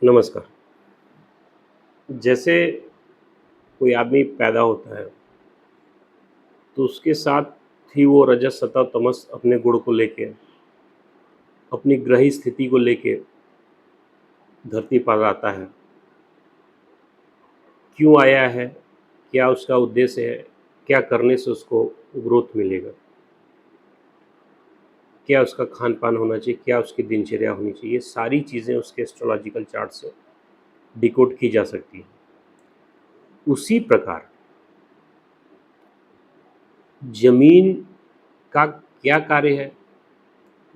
नमस्कार। जैसे कोई आदमी पैदा होता है, तो उसके साथ ही वो रजस, सतव, तमस अपने गुण को लेके, अपनी ग्रही स्थिति को लेके धरती पर आता है। क्यों आया है? क्या उसका उद्देश्य है? क्या करने से उसको ग्रोथ मिलेगा? क्या उसका खान-पान होना चाहिए? क्या उसकी दिनचर्या होनी चाहिए? ये सारी चीज़ें उसके एस्ट्रोलॉजिकल चार्ट से डिकोड की जा सकती हैं। उसी प्रकार ज़मीन का क्या कार्य है?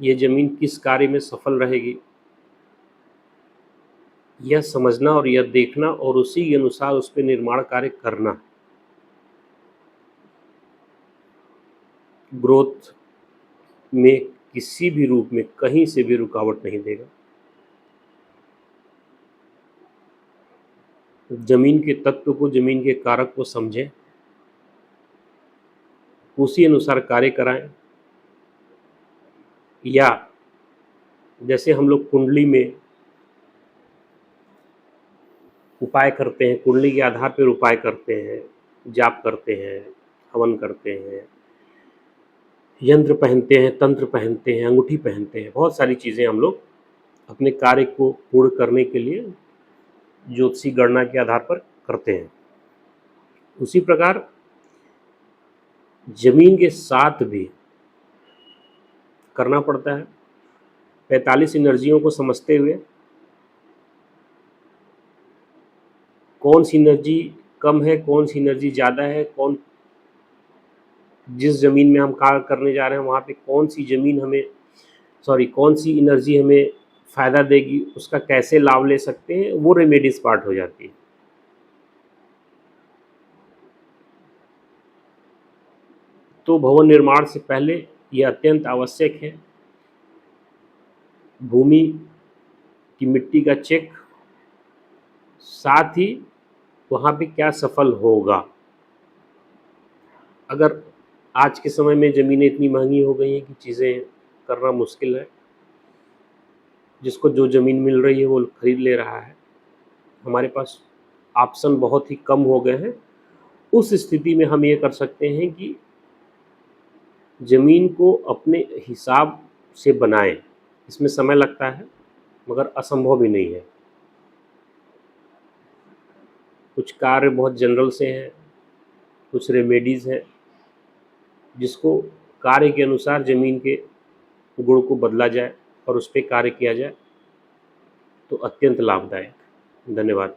ये ज़मीन किस कार्य में सफल रहेगी? यह समझना और यह देखना और उसी के अनुसार उस पे निर्माण कार्य करना, ग्रोथ में किसी भी रूप में कहीं से भी रुकावट नहीं देगा। ज़मीन के तत्व को, ज़मीन के कारक को समझें, उसी अनुसार कार्य कराएँ। या जैसे हम लोग कुंडली में उपाय करते हैं, कुंडली के आधार पर उपाय करते हैं, जाप करते हैं, हवन करते हैं, यंत्र पहनते हैं, तंत्र पहनते हैं, अंगूठी पहनते हैं, बहुत सारी चीज़ें हम लोग अपने कार्य को पूर्ण करने के लिए ज्योतिषी गणना के आधार पर करते हैं। उसी प्रकार ज़मीन के साथ भी करना पड़ता है। 45 एनर्जियों को समझते हुए कौन सी एनर्जी कम है, कौन सी एनर्जी ज़्यादा है, जिस ज़मीन में हम कार्य करने जा रहे हैं वहाँ पे कौन सी ज़मीन हमें कौन सी एनर्जी हमें फ़ायदा देगी, उसका कैसे लाभ ले सकते हैं, वो रेमेडीज़ पार्ट हो जाती है। तो भवन निर्माण से पहले ये अत्यंत आवश्यक है, भूमि की मिट्टी का चेक, साथ ही वहाँ पे क्या सफल होगा। अगर आज के समय में ज़मीनें इतनी महंगी हो गई हैं कि चीज़ें करना मुश्किल है, जिसको जो ज़मीन मिल रही है वो खरीद ले रहा है। हमारे पास ऑप्शन बहुत ही कम हो गए हैं। उस स्थिति में हम ये कर सकते हैं कि ज़मीन को अपने हिसाब से बनाएं। इसमें समय लगता है मगर असंभव भी नहीं है। कुछ कार्य बहुत जनरल से हैं, कुछ रेमेडीज़ हैं, जिसको कार्य के अनुसार ज़मीन के गुण को बदला जाए और उस पे कार्य किया जाए तो अत्यंत लाभदायक। धन्यवाद।